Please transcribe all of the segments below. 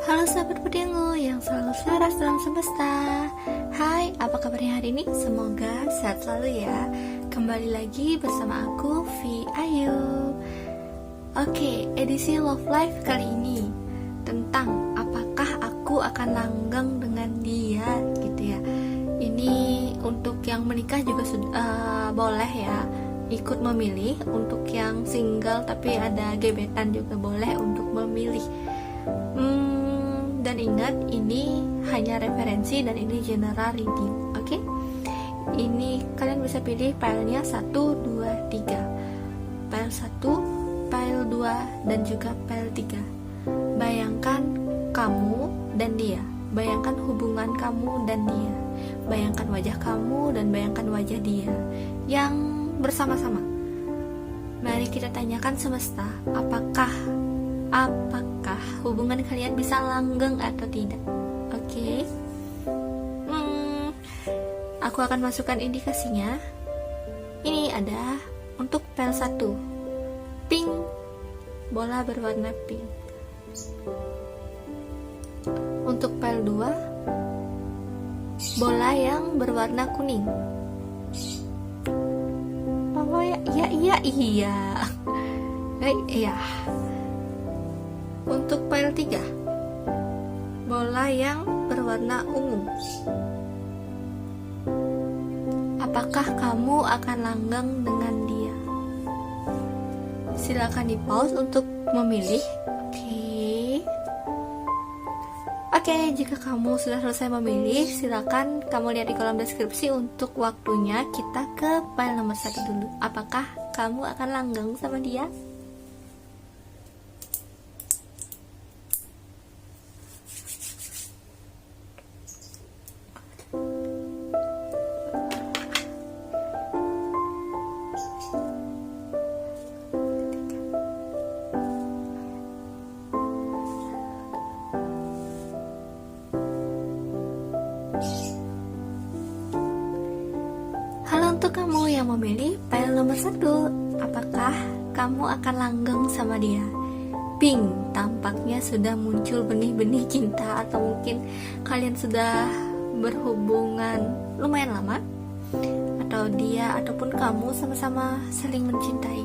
Halo sahabat Putiangu yang selalu selaras dalam semesta. Hai, apa kabarnya hari ini? Semoga sehat selalu ya. Kembali lagi bersama aku, Vi Ayu. Oke, edisi Love Life kali ini tentang apakah aku akan langgeng dengan dia gitu ya. Ini untuk yang menikah juga boleh ya ikut memilih. Untuk yang single tapi ada gebetan juga boleh untuk memilih. Dan ingat, ini hanya referensi dan ini general reading, oke? Ini kalian bisa pilih filenya 1, 2, 3. File 1, file 2, dan juga file 3. Bayangkan kamu dan dia. Bayangkan hubungan kamu dan dia. Bayangkan wajah kamu dan bayangkan wajah dia yang bersama-sama. Mari kita tanyakan semesta, apakah hubungan kalian bisa langgeng atau tidak? Oke. Aku akan masukkan indikasinya. Ini ada untuk file 1, pink, bola berwarna pink. Untuk file 2, bola yang berwarna kuning. Oh ya, iya. Untuk file 3, bola yang berwarna ungu. Apakah kamu akan langgeng dengan dia? Silakan di pause untuk memilih. Oke, jika kamu sudah selesai memilih, silakan kamu lihat di kolom deskripsi untuk waktunya. Kita ke file nomor 1 dulu. Apakah kamu akan langgeng sama dia? Halo untuk kamu yang memilih file nomor 1, apakah kamu akan langgeng sama dia? Pink, tampaknya sudah muncul benih-benih cinta, atau mungkin kalian sudah berhubungan lumayan lama, atau dia ataupun kamu sama-sama saling mencintai.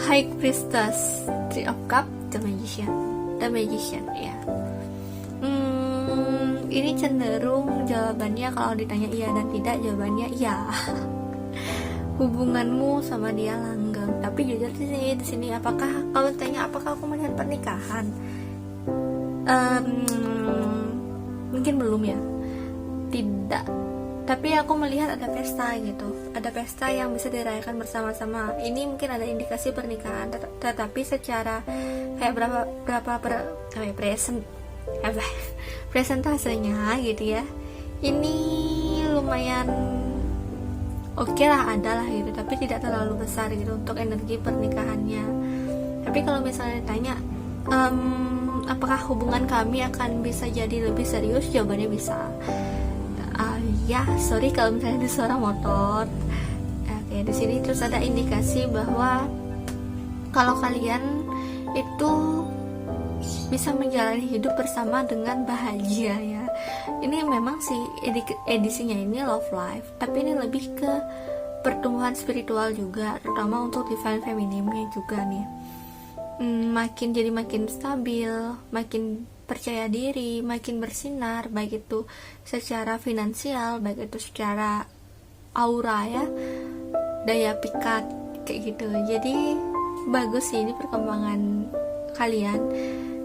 High Priestess, Three of Cups, The Magician ya. Ini cenderung jawabannya kalau ditanya iya dan tidak, jawabannya iya. Hubunganmu sama dia langgeng. Tapi jujur di sini apakah kalau ditanya apakah aku melihat pernikahan? Mungkin belum ya. Tidak. Tapi aku melihat ada pesta gitu. Ada pesta yang bisa dirayakan bersama-sama. Ini mungkin ada indikasi pernikahan, tetapi secara kayak presentasenya gitu ya, ini lumayan oke lah, ada lah gitu, tapi tidak terlalu besar gitu untuk energi pernikahannya. Tapi kalau misalnya ditanya apakah hubungan kami akan bisa jadi lebih serius, jawabannya bisa. Ya, sorry kalau misalnya ada suara motor. Oke, di sini terus ada indikasi bahwa kalau kalian itu bisa menjalani hidup bersama dengan bahagia ya. Ini memang sih edisinya ini Love Life, tapi ini lebih ke pertumbuhan spiritual juga, terutama untuk divine femininnya juga nih. Makin stabil, makin percaya diri, makin bersinar, baik itu secara finansial, baik itu secara aura ya, daya pikat kayak gitu. Jadi bagus sih ini perkembangan kalian.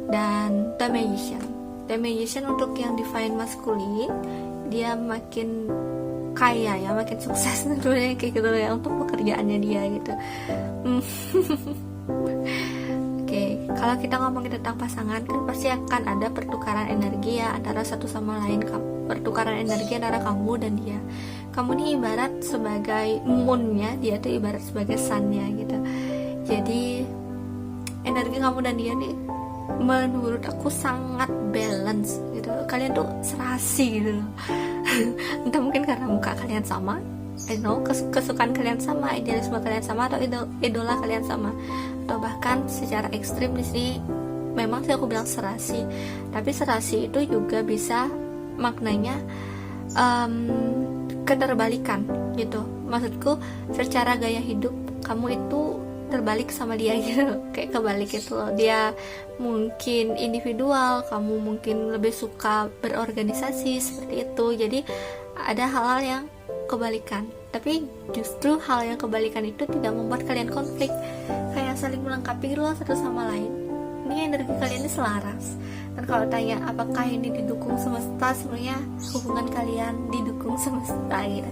Dan The Magician untuk yang divine maskulin, dia makin kaya ya, makin sukses tentunya kayak gitu ya untuk pekerjaannya dia gitu. Oke, kalau kita ngomongin tentang pasangan kan pasti akan ada pertukaran energi ya antara satu sama lain. Pertukaran energi antara kamu dan dia. Kamu nih ibarat sebagai moonnya, dia tuh ibarat sebagai sunnya gitu. Jadi energi kamu dan dia nih menurut aku sangat balance gitu. Kalian tuh serasi gitu loh. Entah mungkin karena muka kalian sama, kesukaan kalian sama, idealisme kalian sama, atau idola kalian sama, atau bahkan secara ekstrim di sini memang sih aku bilang serasi, tapi serasi itu juga bisa maknanya keterbalikan gitu. Maksudku secara gaya hidup kamu itu terbalik sama dia gitu, kayak kebalik gitu loh. Dia mungkin individual, kamu mungkin lebih suka berorganisasi seperti itu. Jadi ada hal-hal yang kebalikan, tapi justru hal yang kebalikan itu tidak membuat kalian konflik, kayak saling melengkapi gitu loh satu sama lain. Ini energi kalian ini selaras. Dan kalau tanya apakah ini didukung semesta, sebenarnya hubungan kalian didukung semesta gitu.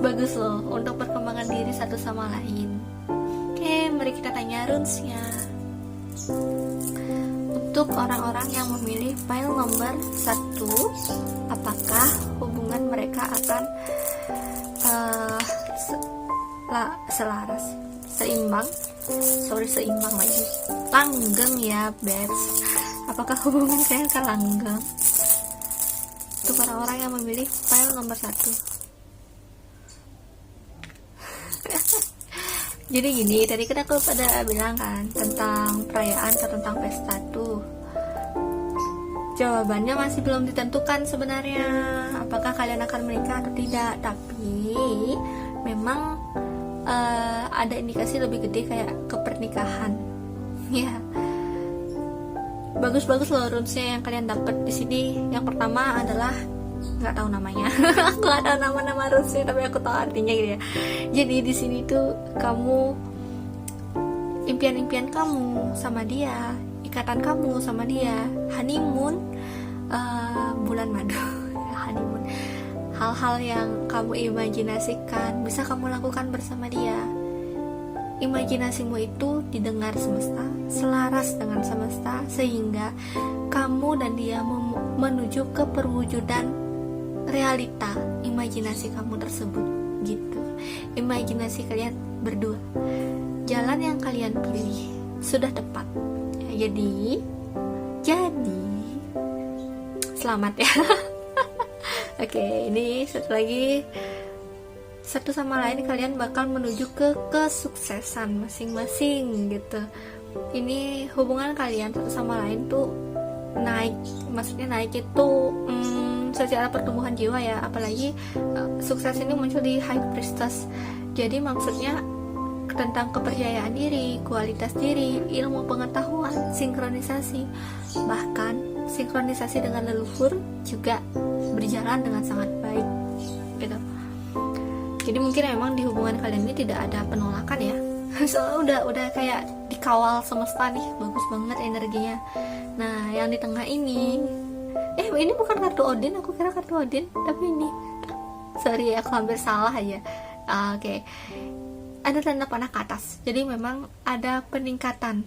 Bagus loh untuk perkembangan diri satu sama lain. Oke, mari kita tanya runesnya. Untuk orang-orang yang memilih file nomor 1, apakah hubungan mereka akan selaras, seimbang lagi, langgeng ya babes. Apakah hubungan kalian akan langgeng? Untuk orang-orang yang memilih file nomor 1. Jadi gini, tadi kan aku pada bilang kan tentang perayaan atau tentang pesta tuh. Jawabannya masih belum ditentukan sebenarnya, apakah kalian akan menikah atau tidak. Tapi memang ada indikasi lebih gede kayak ke pernikahan. Ya, bagus-bagus loh runesnya yang kalian dapat di sini. Yang pertama adalah nggak tahu namanya. Aku nggak tahu nama runesnya, tapi aku tahu artinya gitu ya. Jadi di sini tuh kamu, impian-impian kamu sama dia, ikatan kamu sama dia, honeymoon, bulan madu, honeymoon, hal-hal yang kamu imajinasikan bisa kamu lakukan bersama dia. Imajinasimu itu didengar semesta, selaras dengan semesta, sehingga kamu dan dia menuju ke perwujudan realita imajinasi kamu tersebut gitu. Imajinasi kalian berdua, jalan yang kalian pilih sudah tepat ya, jadi selamat ya. Oke, ini satu sama lain kalian bakal menuju ke kesuksesan masing-masing gitu. Ini hubungan kalian satu sama lain tuh naik, maksudnya naik itu secara pertumbuhan jiwa ya. Apalagi sukses ini muncul di High Priestess. Jadi maksudnya tentang kepercayaan diri, kualitas diri, ilmu pengetahuan, sinkronisasi, bahkan sinkronisasi dengan leluhur juga berjalan dengan sangat baik gitu. Jadi mungkin emang di hubungan kalian ini tidak ada penolakan ya. Soalnya udah kayak dikawal semesta nih, bagus banget energinya. Nah, yang di tengah ini bukan kartu Odin, aku kira kartu Odin, tapi ini. Sorry, aku hampir salah aja. Oke. Ada tanda panah ke atas. Jadi memang ada peningkatan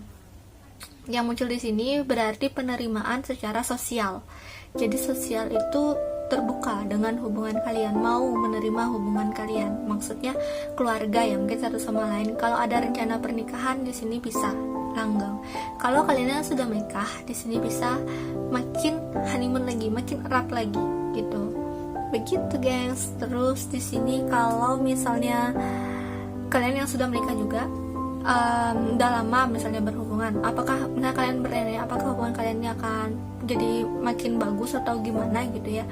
yang muncul di sini, berarti penerimaan secara sosial. Jadi sosial itu terbuka dengan hubungan kalian, mau menerima hubungan kalian. Maksudnya keluarga ya, mungkin satu sama lain. Kalau ada rencana pernikahan di sini bisa langgeng. Kalau kalian yang sudah menikah di sini bisa makin honeymoon lagi, makin erat lagi gitu. Begitu guys. Terus di sini kalau misalnya kalian yang sudah menikah juga udah lama misalnya berhubungan, apakah kalian bertanya apakah hubungan kalian ini akan jadi makin bagus atau gimana gitu ya?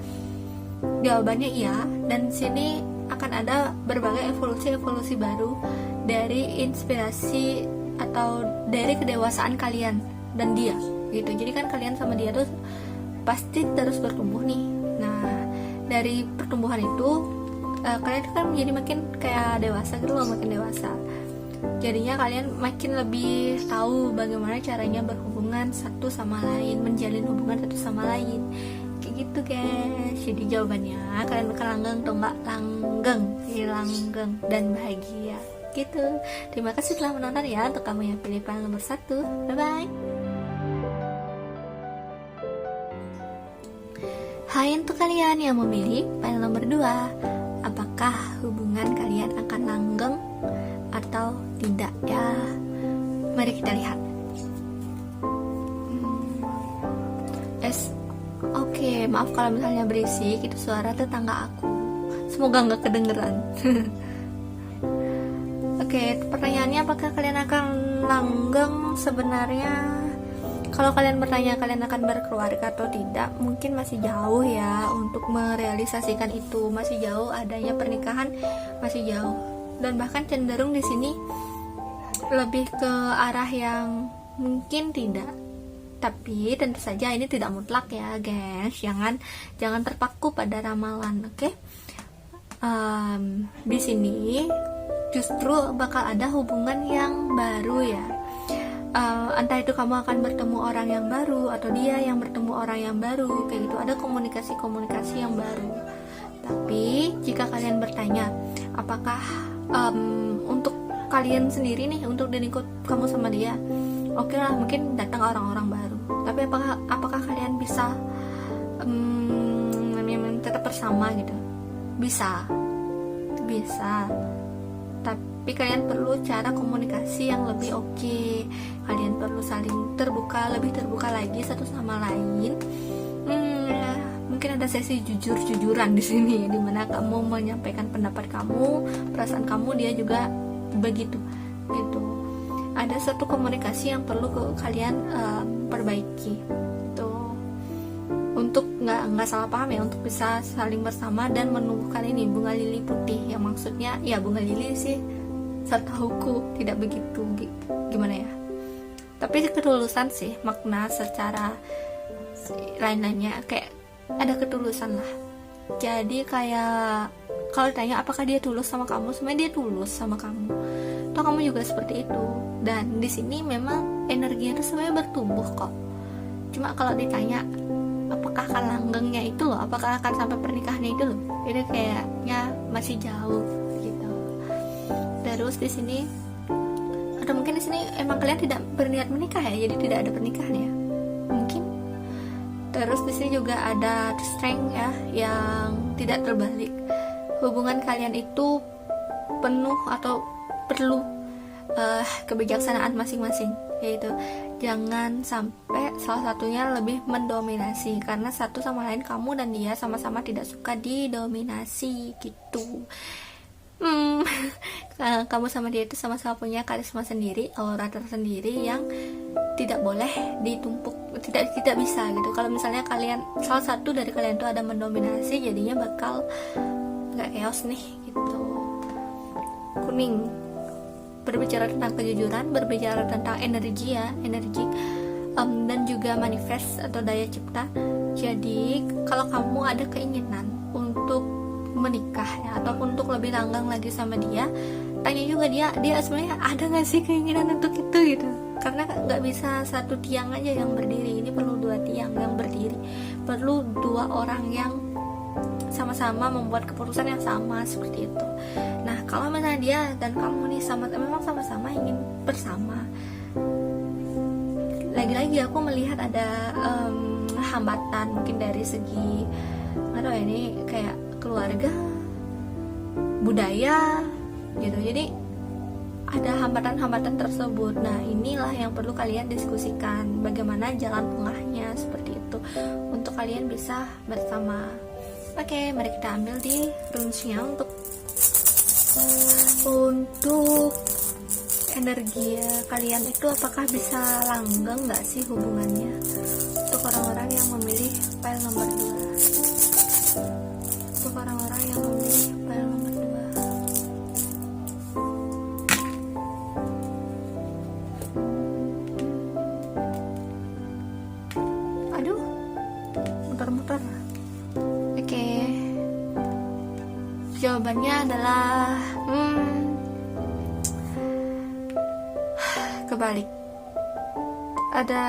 Jawabannya iya, dan sini akan ada berbagai evolusi baru dari inspirasi atau dari kedewasaan kalian dan dia gitu. Jadi kan kalian sama dia tuh pasti terus bertumbuh nih. Nah, dari pertumbuhan itu kalian kan menjadi makin kayak dewasa gitu loh, makin dewasa. Jadinya kalian makin lebih tahu bagaimana caranya berhubungan satu sama lain, menjalin hubungan satu sama lain. Kayak gitu guys. Jadi jawabannya kalian bakal langgeng atau enggak? Langgeng dan bahagia gitu. Terima kasih telah menonton ya, untuk kamu yang pilih file nomor 1. Bye bye. Hai untuk kalian yang memilih file nomor 2, apakah hubungan kalian akan langgeng atau tidak ya? Mari kita lihat. Oke, maaf kalau misalnya berisik, itu suara tetangga aku. Semoga nggak kedengeran. Oke, pertanyaannya apakah kalian akan langgeng? Sebenarnya Kalau kalian bertanya kalian akan berkeluarga atau tidak, mungkin masih jauh ya untuk merealisasikan itu, masih jauh adanya pernikahan, masih jauh. Dan bahkan cenderung di sini lebih ke arah yang mungkin tidak. Tapi tentu saja ini tidak mutlak ya, guys. Jangan terpaku pada ramalan, oke? Di sini justru bakal ada hubungan yang baru ya. Entah itu kamu akan bertemu orang yang baru atau dia yang bertemu orang yang baru, kayak gitu. Ada komunikasi yang baru. Tapi jika kalian bertanya apakah untuk kalian sendiri nih, untuk diri kamu sama dia, oke lah, mungkin datang orang-orang baru. Tapi apakah kalian bisa tetap bersama gitu? Bisa. Tapi kalian perlu cara komunikasi yang lebih oke. Kalian perlu saling lebih terbuka lagi satu sama lain. Mungkin ada sesi jujur-jujuran di sini, dimana kamu menyampaikan pendapat kamu, perasaan kamu, dia juga begitu. Gitu. Ada satu komunikasi yang perlu kalian perbaiki. Itu untuk nggak salah paham ya, untuk bisa saling bersama dan menumbuhkan ini bunga lili putih, yang maksudnya ya bunga lili sih setahuku tidak begitu gimana ya, tapi ketulusan sih makna secara lain-lainnya, kayak ada ketulusan lah. Jadi kayak kalau ditanya apakah dia tulus sama kamu, sebenarnya dia tulus sama kamu, toh kamu juga seperti itu. Dan di sini memang energinya itu sebenarnya bertumbuh kok. Cuma kalau ditanya apakah akan langgengnya itu loh, apakah akan sampai pernikahannya itu loh, ini kayaknya masih jauh gitu. Terus di sini atau mungkin di sini emang kalian tidak berniat menikah ya, jadi tidak ada pernikahan ya mungkin. Terus di sini juga ada strength ya, yang tidak terbalik. Hubungan kalian itu penuh atau perlu kebijaksanaan masing-masing, yaitu jangan sampai salah satunya lebih mendominasi, karena satu sama lain kamu dan dia sama-sama tidak suka didominasi gitu. Kamu sama dia itu sama-sama punya karisma sendiri, aura tersendiri yang tidak boleh ditumpuk, tidak bisa gitu. Kalau misalnya salah satu dari kalian itu ada mendominasi, jadinya bakal nggak chaos nih gitu. Kuning berbicara tentang kejujuran, berbicara tentang energi ya, dan juga manifest atau daya cipta. Jadi kalau kamu ada keinginan untuk menikah ya, ataupun untuk lebih langgang lagi sama dia, tanya juga dia sebenarnya ada nggak sih keinginan untuk itu gitu. Karena nggak bisa satu tiang aja yang berdiri, ini perlu dua tiang yang berdiri, perlu dua orang yang sama-sama membuat keputusan yang sama seperti itu. Nah kalau misalnya dia dan kamu nih memang sama-sama ingin bersama, lagi-lagi aku melihat ada hambatan mungkin dari segi ini kayak keluarga, budaya gitu. Jadi ada hambatan-hambatan tersebut. Nah inilah yang perlu kalian diskusikan, bagaimana jalan tengahnya seperti itu untuk kalian bisa bersama. Oke, mari kita ambil di runesnya untuk energi ya, kalian itu apakah bisa langgeng nggak sih hubungannya, untuk orang-orang yang memilih file nomor 2. Untuk orang-orang yang memilih file nomor 2. Aduh, muter-muter. Oke, jawabannya adalah kebalik. Ada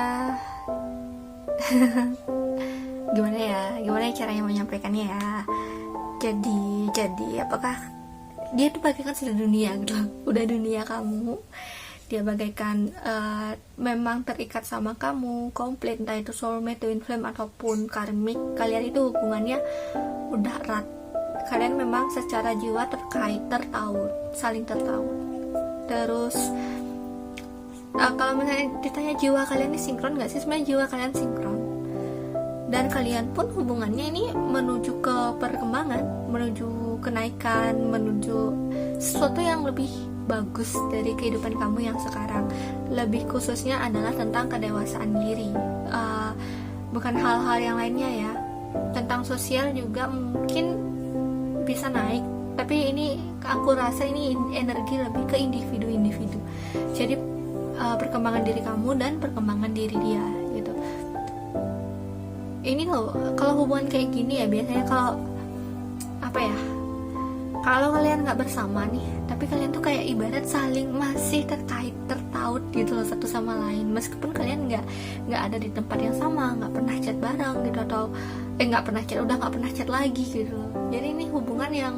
gimana caranya menyampaikannya ya. Jadi apakah dia itu bagaikan sudah dunia gitu, udah dunia kamu, dia bagaikan memang terikat sama kamu komplit, entah itu soulmate, twin flame ataupun karmic. Kalian itu hubungannya udah erat, kalian memang secara jiwa terkait, tertaut, saling tertaut. Terus kalau misalnya ditanya jiwa kalian ini sinkron gak sih, sebenarnya jiwa kalian sinkron, dan kalian pun hubungannya ini menuju ke perkembangan, menuju kenaikan, menuju sesuatu yang lebih bagus dari kehidupan kamu yang sekarang. Lebih khususnya adalah tentang kedewasaan diri, bukan hal-hal yang lainnya ya. Tentang sosial juga mungkin bisa naik, tapi ini aku rasa ini energi lebih ke individu-individu. Jadi perkembangan diri kamu dan perkembangan diri dia gitu. Ini loh, kalau hubungan kayak gini ya biasanya kalau apa ya, kalau kalian nggak bersama nih, tapi kalian tuh kayak ibarat saling masih tertaut gitu loh satu sama lain, meskipun kalian nggak ada di tempat yang sama, nggak pernah chat bareng gitu, atau nggak pernah chat, udah nggak pernah chat lagi gitu loh. Jadi ini hubungan yang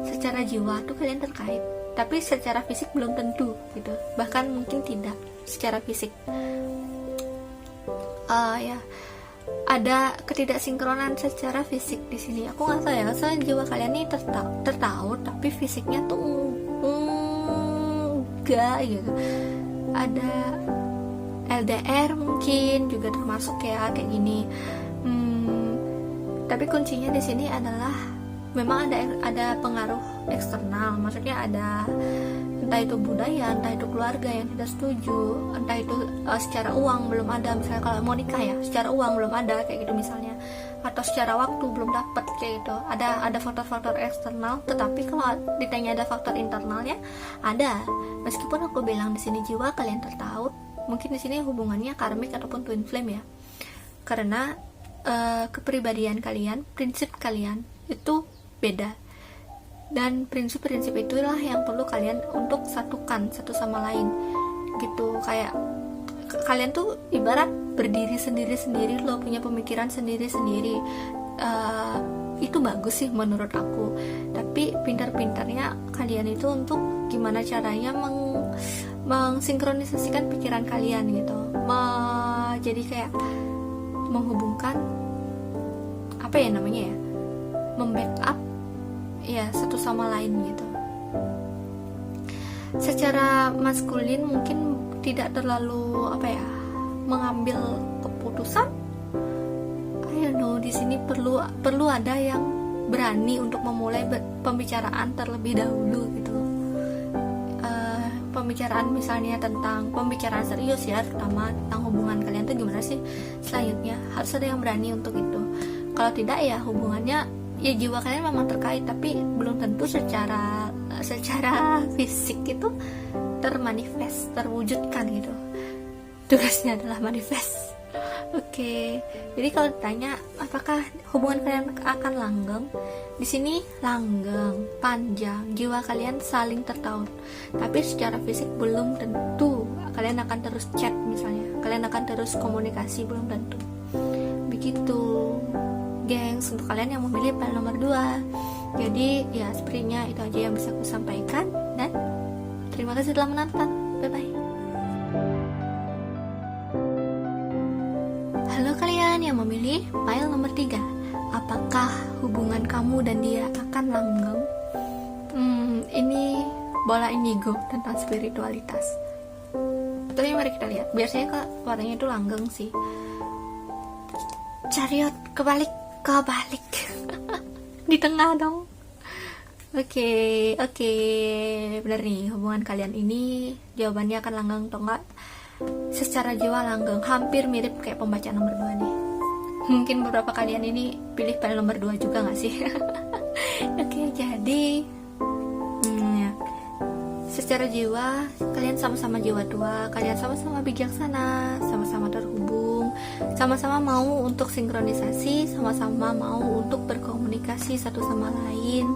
secara jiwa tuh kalian terkait, tapi secara fisik belum tentu gitu, bahkan mungkin tidak secara fisik. Ya ada ketidaksinkronan secara fisik di sini. Aku nggak tahu ya, soalnya jiwa kalian ini tertaut tapi fisiknya tuh enggak gitu. Ada LDR mungkin juga termasuk ya kayak gini. Tapi kuncinya di sini adalah memang ada pengaruh eksternal, maksudnya ada entah itu budaya, entah itu keluarga yang tidak setuju, entah itu secara uang belum ada, misalnya kalau mau nikah ya secara uang belum ada kayak gitu misalnya, atau secara waktu belum dapat kayak gitu. Ada faktor-faktor eksternal, tetapi kalau ditanya ada faktor internalnya ada. Meskipun aku bilang di sini jiwa kalian tertaut, mungkin di sini hubungannya karmik ataupun twin flame ya, karena kepribadian kalian, prinsip kalian itu beda, dan prinsip-prinsip itulah yang perlu kalian untuk satukan satu sama lain gitu. Kayak kalian tuh ibarat berdiri sendiri-sendiri loh, punya pemikiran sendiri-sendiri. Itu bagus sih menurut aku, tapi pintar-pintarnya kalian itu untuk gimana caranya mengsinkronisasikan pikiran kalian gitu, jadi kayak menghubungkan apa ya namanya ya, membackup ya satu sama lain gitu. Secara maskulin mungkin tidak terlalu apa ya, mengambil keputusan. I don't know, di sini perlu ada yang berani untuk memulai pembicaraan terlebih dahulu gitu. Pembicaraan misalnya tentang pembicaraan serius ya, terutama tentang hubungan kalian tuh gimana sih selanjutnya, harus ada yang berani untuk itu. Kalau tidak ya hubungannya ya jiwa kalian memang terkait, tapi belum tentu secara fisik itu termanifest, terwujudkan gitu. Tugasnya adalah manifest. Oke. Jadi kalau ditanya apakah hubungan kalian akan langgeng, di sini langgeng, panjang, jiwa kalian saling tertaut, tapi secara fisik belum tentu kalian akan terus chat misalnya, kalian akan terus komunikasi, belum tentu. Begitu gengs, untuk kalian yang memilih file nomor 2. Jadi ya sepertinya itu aja yang bisa aku sampaikan, dan terima kasih telah menonton. Bye bye. Halo kalian yang memilih file nomor 3. Apakah hubungan kamu dan dia akan langgeng? Ini bola indigo tentang spiritualitas. Tapi mari kita lihat. Biasanya kok warnanya itu langgeng sih. Chariot kebalik. Di tengah dong. Oke, bener nih, hubungan kalian ini jawabannya akan langgeng atau enggak? Secara jiwa langgeng, hampir mirip kayak pembacaan nomor 2 nih. Mungkin beberapa kalian ini pilih file nomor 2 juga gak sih? Oke, jadi ya. Secara jiwa kalian sama-sama jiwa tua, kalian sama-sama bijaksana, sama-sama terhubung, sama-sama mau untuk sinkronisasi, sama-sama mau untuk berkomunikasi satu sama lain,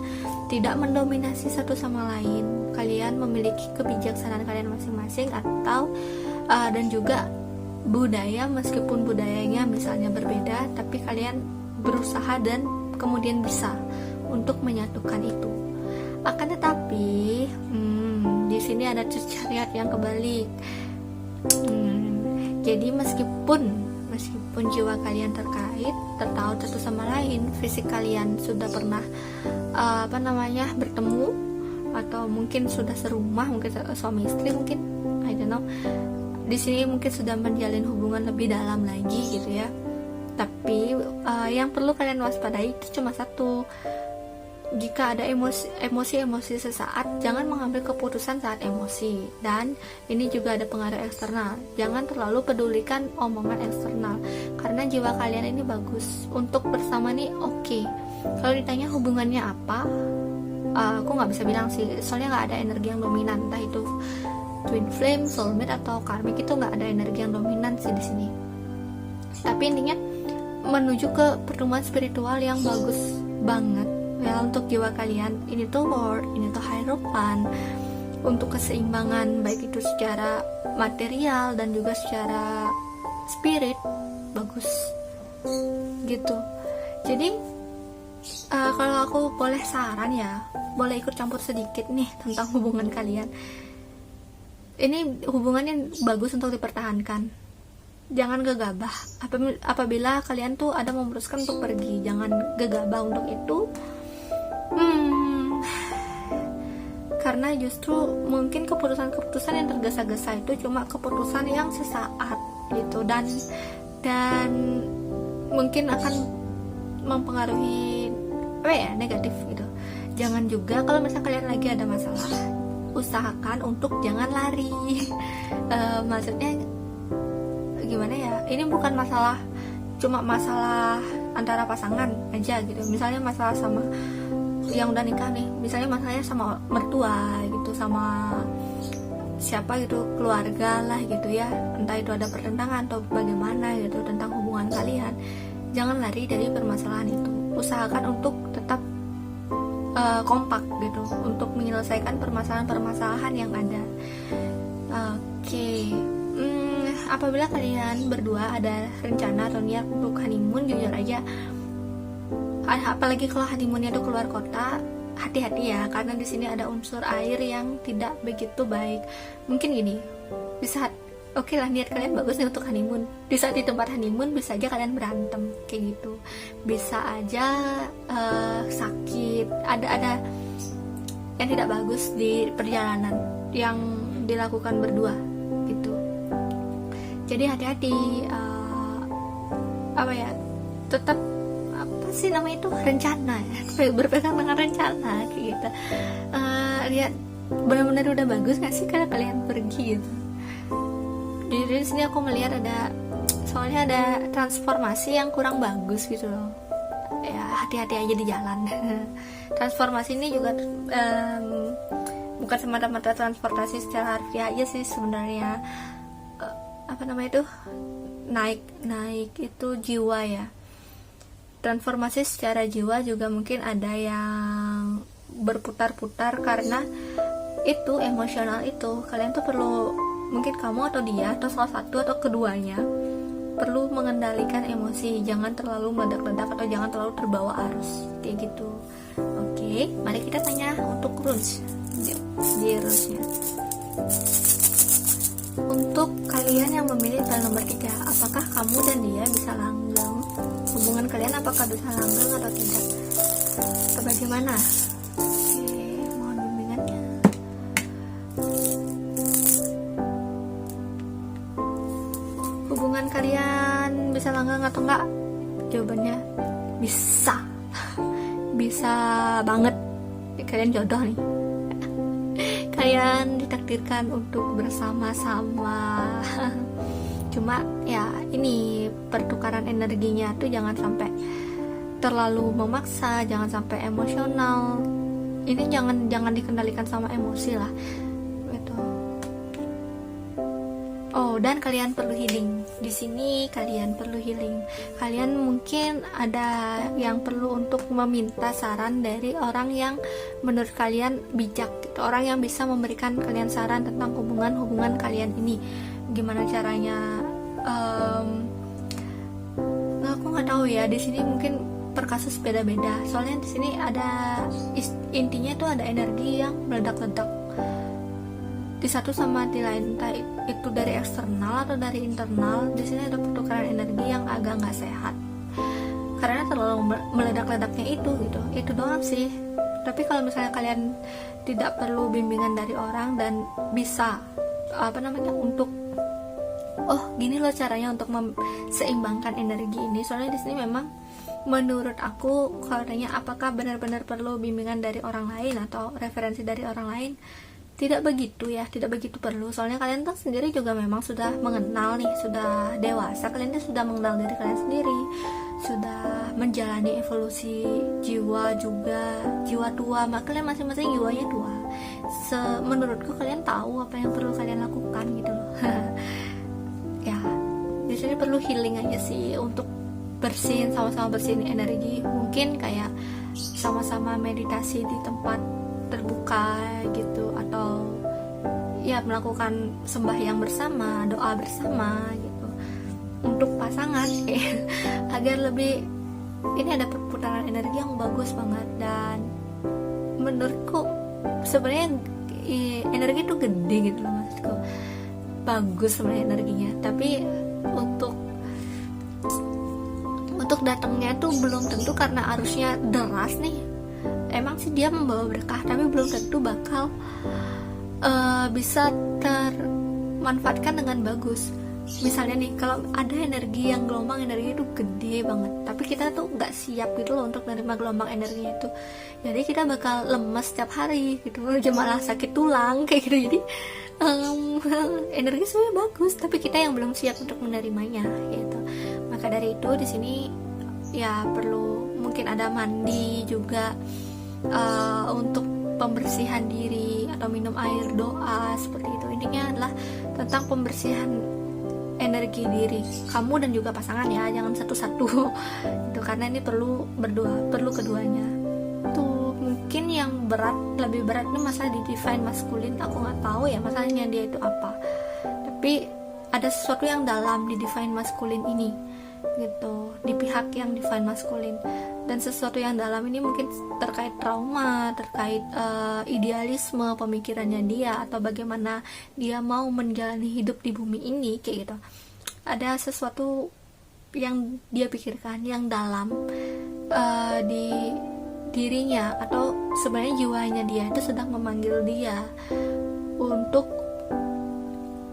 tidak mendominasi satu sama lain. Kalian memiliki kebijaksanaan kalian masing-masing, atau dan juga budaya, meskipun budayanya misalnya berbeda, tapi kalian berusaha dan kemudian bisa untuk menyatukan itu. Akan tetapi di sini ada chariot yang kebalik. Jadi meskipun jiwa kalian terkait, tertaut satu sama lain, fisik kalian sudah pernah bertemu, atau mungkin sudah serumah, mungkin suami istri, mungkin I don't know. Di sini mungkin sudah menjalin hubungan lebih dalam lagi gitu ya. Tapi yang perlu kalian waspadai itu cuma satu. jika ada emosi sesaat, jangan mengambil keputusan saat emosi. Dan ini juga ada pengaruh eksternal, jangan terlalu pedulikan omongan eksternal, karena jiwa kalian ini bagus untuk bersama nih. Oke. Kalau ditanya hubungannya apa, aku nggak bisa bilang sih, soalnya nggak ada energi yang dominan, entah itu twin flame, soulmate atau karmic, itu nggak ada energi yang dominan sih di sini. Tapi intinya menuju ke pertemuan spiritual yang bagus banget ya untuk jiwa kalian. Ini tuh Lord, ini tuh Hierophant, untuk keseimbangan baik itu secara material dan juga secara spirit, bagus gitu. Jadi kalau aku boleh saran ya, boleh ikut campur sedikit nih tentang hubungan kalian. Ini hubungannya bagus untuk dipertahankan. Jangan gegabah. Apabila kalian tuh ada memutuskan untuk pergi, jangan gegabah untuk itu. Karena justru mungkin keputusan-keputusan yang tergesa-gesa itu cuma keputusan yang sesaat gitu, dan mungkin akan mempengaruhi negatif gitu. Jangan juga kalau misalnya kalian lagi ada masalah, usahakan untuk jangan lari. Maksudnya gimana ya, ini bukan cuma masalah antara pasangan aja gitu. Misalnya masalah sama yang udah nikah nih, misalnya masalahnya sama mertua gitu, sama siapa gitu, keluarga lah gitu ya, entah itu ada pertentangan atau bagaimana gitu tentang hubungan kalian, jangan lari dari permasalahan itu. Usahakan untuk tetap kompak gitu untuk menyelesaikan permasalahan-permasalahan yang ada. Oke. Apabila kalian berdua ada rencana atau niat untuk honeymoon, jujur aja, apalagi kalau honeymoonnya itu keluar kota, hati-hati ya, karena di sini ada unsur air yang tidak begitu baik. Mungkin gini, di saat oke lah, niat kalian bagus nih untuk honeymoon, di saat di tempat honeymoon bisa aja kalian berantem kayak gitu, bisa aja sakit, ada yang tidak bagus di perjalanan yang dilakukan berdua gitu. Jadi hati-hati, tetap sih namanya itu rencana ya, berpegang dengan rencana kayak gitu. Lihat benar-benar udah bagus nggak sih kalau kalian pergi gitu. Jadi di sini aku melihat soalnya ada transformasi yang kurang bagus gitu loh ya, hati-hati aja di jalan. Transformasi ini juga bukan semata-mata transportasi secara harfiah aja sih sebenarnya. Naik itu jiwa ya. Transformasi secara jiwa juga mungkin ada yang berputar-putar, karena itu emosional itu kalian tuh perlu, mungkin kamu atau dia atau salah satu atau keduanya perlu mengendalikan emosi, jangan terlalu meledak-ledak atau jangan terlalu terbawa arus kayak gitu. Oke, mari kita tanya untuk runes nya. Untuk kalian yang memilih file nomor 3, apakah kamu dan dia bisa langgeng? Hubungan kalian apakah bisa langgeng atau tidak? Atau bagaimana? Oke, mohon bimbingannya. Hubungan kalian bisa langgeng atau enggak? Jawabannya bisa. Bisa banget. Kalian jodoh nih. Kalian ditakdirkan untuk bersama-sama. Cuma ya ini pertukaran energinya tuh jangan sampai terlalu memaksa, jangan sampai emosional. Ini jangan dikendalikan sama emosi lah gitu. Oh, dan kalian perlu healing. Di sini kalian perlu healing. Kalian mungkin ada yang perlu untuk meminta saran dari orang yang menurut kalian bijak gitu. Orang yang bisa memberikan kalian saran tentang hubungan kalian ini. Gimana caranya? Aku nggak tahu ya. Di sini mungkin per kasus beda-beda. Soalnya di sini ada intinya tuh ada energi yang meledak-ledak di satu sama di lain, entah itu dari eksternal atau dari internal. Di sini ada pertukaran energi yang agak nggak sehat karena terlalu meledak-ledaknya itu gitu. Itu doang sih. Tapi kalau misalnya kalian tidak perlu bimbingan dari orang dan bisa untuk gini loh caranya untuk seimbangkan energi ini. Soalnya di sini memang menurut aku kalau tanya apakah benar-benar perlu bimbingan dari orang lain atau referensi dari orang lain, tidak begitu ya, tidak begitu perlu. Soalnya kalian tuh sendiri juga memang sudah mengenal nih, sudah dewasa, kalian tuh sudah mengenal diri kalian sendiri, sudah menjalani evolusi jiwa juga, jiwa tua, maka kalian masing-masing jiwanya tua. Menurutku kalian tahu apa yang perlu kalian lakukan gitu loh. Ya, di sini perlu healing aja sih, untuk bersihin, sama-sama bersihin energi. Mungkin kayak sama-sama meditasi di tempat terbuka gitu, atau ya melakukan sembahyang bersama, doa bersama gitu untuk pasangan agar lebih, ini ada perputaran energi yang bagus banget. Dan menurutku sebenarnya energi itu gede gitu loh, maksudku bagus sebenarnya energinya, tapi untuk datangnya tuh belum tentu, karena arusnya deras nih. Emang sih dia membawa berkah, tapi belum tentu bakal bisa termanfaatkan dengan bagus. Misalnya nih, kalau ada energi yang gelombang energi itu gede banget, tapi kita tuh nggak siap gitu loh untuk menerima gelombang energinya itu, jadi kita bakal lemes setiap hari gitu, malah sakit tulang kayak gitu. Jadi energi sebenarnya bagus, tapi kita yang belum siap untuk menerimanya gitu. Maka dari itu di sini ya perlu mungkin ada mandi juga, untuk pembersihan diri, atau minum air doa seperti itu. Intinya adalah tentang pembersihan energi diri kamu dan juga pasangan ya, jangan satu-satu itu, karena ini perlu berdua, perlu keduanya. Tuh mungkin yang berat, lebih berat ini masalah di divine masculine. Aku nggak tahu ya masalahnya dia itu apa, tapi ada sesuatu yang dalam di divine masculine ini gitu, di pihak yang divine masculine. Dan sesuatu yang dalam ini mungkin terkait trauma, terkait idealisme pemikirannya dia, atau bagaimana dia mau menjalani hidup di bumi ini kayak gitu. Ada sesuatu yang dia pikirkan yang dalam di dirinya, atau sebenarnya jiwanya dia itu sedang memanggil dia untuk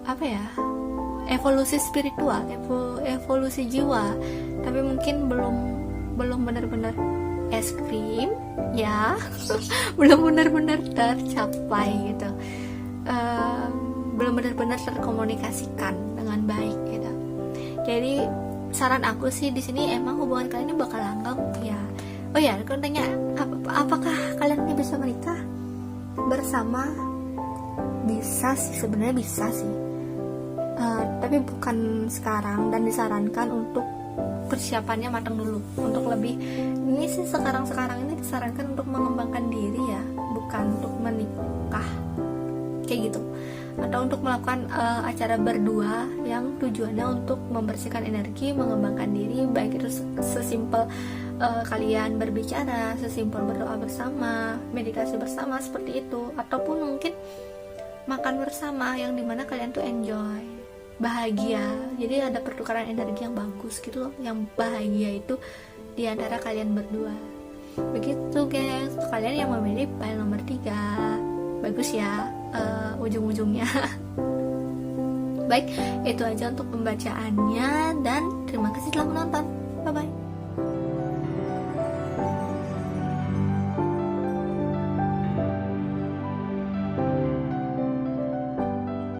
apa ya, evolusi spiritual, evolusi jiwa, tapi mungkin belum benar-benar es krim ya, belum benar-benar tercapai gitu, belum benar-benar terkomunikasikan dengan baik gitu. Jadi saran aku sih di sini, emang hubungan kalian ini bakal langgeng ya. Oh ya, aku tanya, apakah kalian ini bisa menikah bersama? Bisa sih, sebenarnya bisa sih, tapi bukan sekarang, dan disarankan untuk persiapannya matang dulu. Untuk lebih, ini sih sekarang ini disarankan untuk mengembangkan diri ya, bukan untuk menikah kayak gitu, atau untuk melakukan acara berdua yang tujuannya untuk membersihkan energi, mengembangkan diri, baik itu sesimpel kalian berbicara, sesimpel berdoa bersama, meditasi bersama seperti itu, ataupun mungkin makan bersama yang dimana kalian tuh enjoy, bahagia. Jadi ada pertukaran energi yang bagus gitu loh, yang bahagia itu di antara kalian berdua. Begitu guys, kalian yang memilih file nomor 3 bagus ya, ujung-ujungnya. Baik, itu aja untuk pembacaannya, dan terima kasih telah menonton. Bye bye.